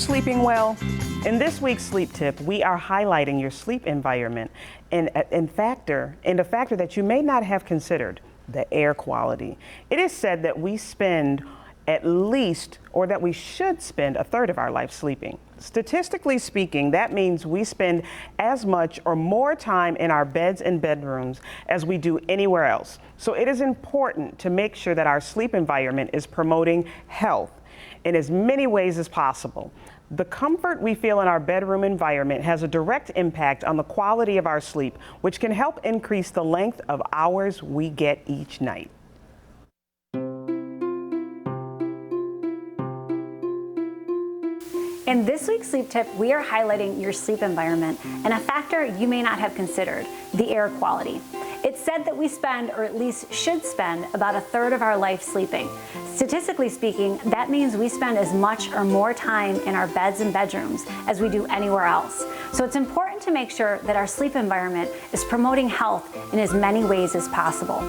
sleeping well? In this week's sleep tip, we are highlighting your sleep environment and a factor that you may not have considered, the air quality. It is said that we spend at least, or that we should spend, a third of our life sleeping. Statistically speaking, that means we spend as much or more time in our beds and bedrooms as we do anywhere else. So it is important to make sure that our sleep environment is promoting health in as many ways as possible. The comfort we feel in our bedroom environment has a direct impact on the quality of our sleep, which can help increase the length of hours we get each night. In this week's sleep tip, we are highlighting your sleep environment and a factor you may not have considered, the air quality. It's said that we spend, or at least should spend, about a third of our life sleeping. Statistically speaking, that means we spend as much or more time in our beds and bedrooms as we do anywhere else. So it's important to make sure that our sleep environment is promoting health in as many ways as possible.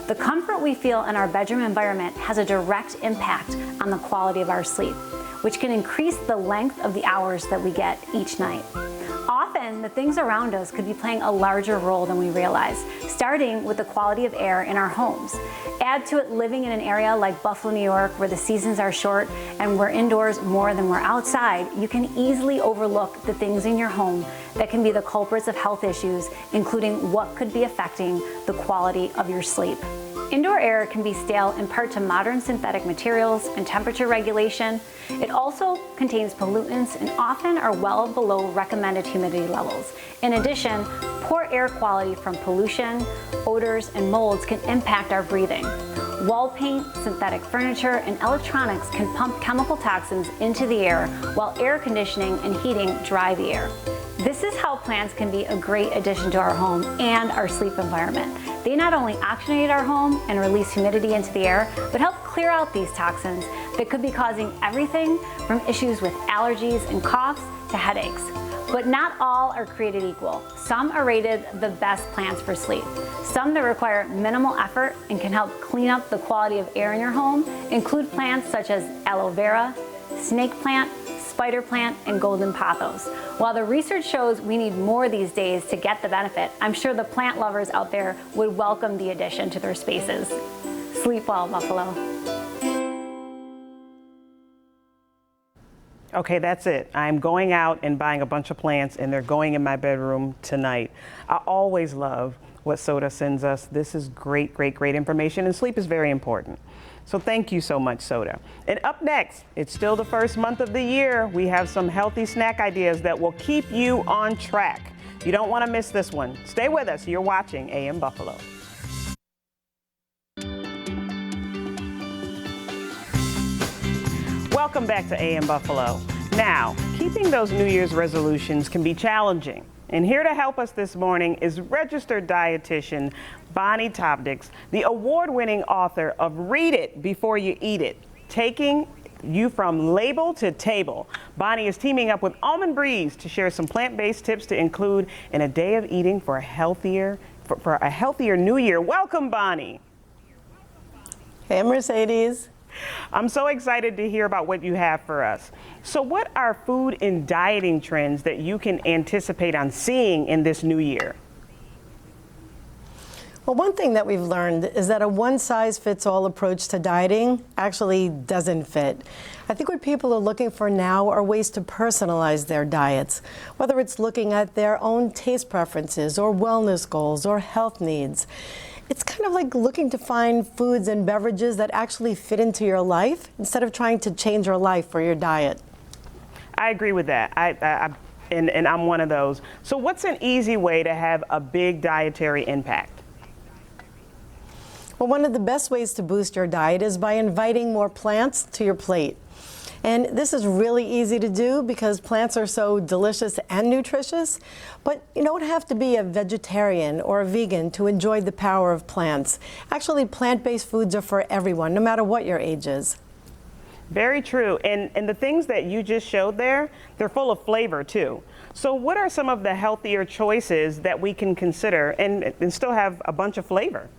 The comfort we feel in our bedroom environment has a direct impact on the quality of our sleep, which can increase the length of the hours that we get each night. Often, the things around us could be playing a larger role than we realize, starting with the quality of air in our homes. Add to it living in an area like Buffalo, New York, where the seasons are short and we're indoors more than we're outside, you can easily overlook the things in your home that can be the culprits of health issues, including what could be affecting the quality of your sleep. Indoor air can be stale in part to modern synthetic materials and temperature regulation. It also contains pollutants and often are well below recommended humidity levels. In addition, poor air quality from pollution, odors, and molds can impact our breathing. Wall paint, synthetic furniture, and electronics can pump chemical toxins into the air, while air conditioning and heating dry the air. This is how plants can be a great addition to our home and our sleep environment. They not only oxygenate our home and release humidity into the air, but help clear out these toxins that could be causing everything from issues with allergies and coughs to headaches. But not all are created equal. Some are rated the best plants for sleep. Some that require minimal effort and can help clean up the quality of air in your home include plants such as aloe vera, snake plant, spider plant, and golden pothos. While the research shows we need more these days to get the benefit, I'm sure the plant lovers out there would welcome the addition to their spaces. Sleep well, Buffalo. Okay, that's it. I'm going out and buying a bunch of plants, and they're going in my bedroom tonight. I always love what Soda sends us. This is great, great, great information, and sleep is very important. So thank you so much, Soda. And up next, it's still the first month of the year. We have some healthy snack ideas that will keep you on track. You don't want to miss this one. Stay with us. You're watching AM Buffalo. Welcome back to AM Buffalo. Now, keeping those New Year's resolutions can be challenging. And here to help us this morning is registered dietitian Bonnie Taub-Dix, the award-winning author of Read It Before You Eat It, taking you from label to table. Bonnie is teaming up with Almond to share some plant-based tips to include in a day of eating for a healthier New Year. Welcome, Bonnie. Hey, Mercedes. I'm so excited to hear about what you have for us. So what are food and dieting trends that you can anticipate on seeing in this new year? Well, one thing that we've learned is that a one-size-fits-all approach to dieting actually doesn't fit. I think what people are looking for now are ways to personalize their diets, whether it's looking at their own taste preferences or wellness goals or health needs. It's kind of like looking to find foods and beverages that actually fit into your life instead of trying to change your life for your diet. I agree with that. And I'm one of those. So what's an easy way to have a big dietary impact? Well, one of the best ways to boost your diet is by inviting more plants to your plate. And this is really easy to do because plants are so delicious and nutritious, but you don't have to be a vegetarian or a vegan to enjoy the power of plants. Actually, plant-based foods are for everyone, no matter what your age is. Very true. And the things that you just showed there, they're full of flavor too. So what are some of the healthier choices that we can consider and still have a bunch of flavor?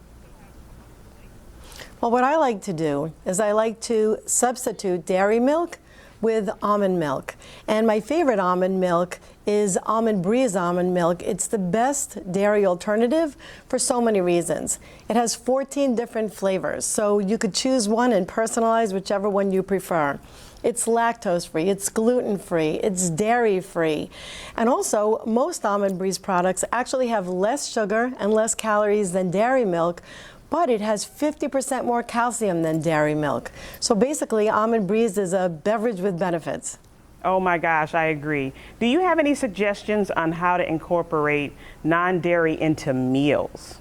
Well, what I like to do is I like to substitute dairy milk with almond milk. And my favorite almond milk is Almond Breeze almond milk. It's the best dairy alternative for so many reasons. It has 14 different flavors, so you could choose one and personalize whichever one you prefer. It's lactose-free, it's gluten-free, it's dairy-free. And also, most Almond Breeze products actually have less sugar and less calories than dairy milk, but it has 50% more calcium than dairy milk. So basically, Almond Breeze is a beverage with benefits. Oh my gosh, I agree. Do you have any suggestions on how to incorporate non-dairy into meals?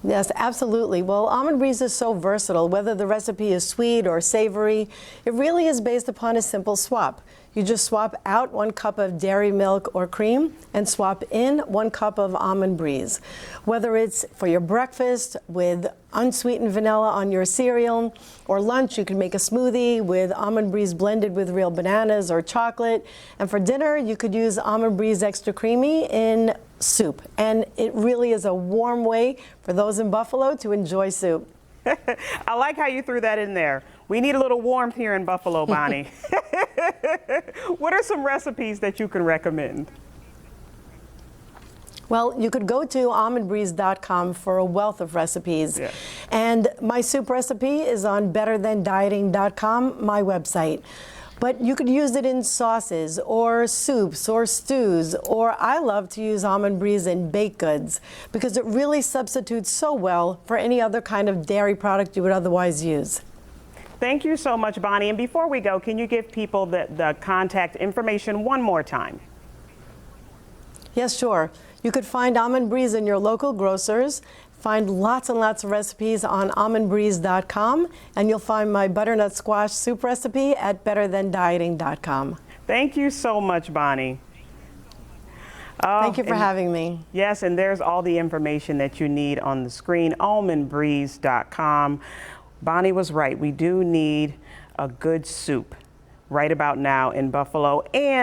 Yes, absolutely. Well, Almond Breeze is so versatile. Whether the recipe is sweet or savory, it really is based upon a simple swap. You just swap out 1 cup of dairy milk or cream and swap in 1 cup of Almond Breeze. Whether it's for your breakfast with unsweetened vanilla on your cereal, or lunch, you can make a smoothie with Almond Breeze blended with real bananas or chocolate. And for dinner, you could use Almond Breeze Extra Creamy in soup. And it really is a warm way for those in Buffalo to enjoy soup. I like how you threw that in there. We need a little warmth here in Buffalo, Bonnie. What are some recipes that you can recommend? Well, you could go to almondbreeze.com for a wealth of recipes. Yeah. And my soup recipe is on betterthandieting.com, my website. But you could use it in sauces or soups or stews, or I love to use Almond Breeze in baked goods because it really substitutes so well for any other kind of dairy product you would otherwise use. Thank you so much, Bonnie. And before we go, can you give people the contact information one more time? Yes, sure. You could find Almond Breeze in your local grocers. Find lots and lots of recipes on almondbreeze.com, and you'll find my butternut squash soup recipe at betterthandieting.com. Thank you so much, Bonnie. Thank you for having me. Yes, and there's all the information that you need on the screen, almondbreeze.com. Bonnie was right. We do need a good soup right about now in Buffalo. And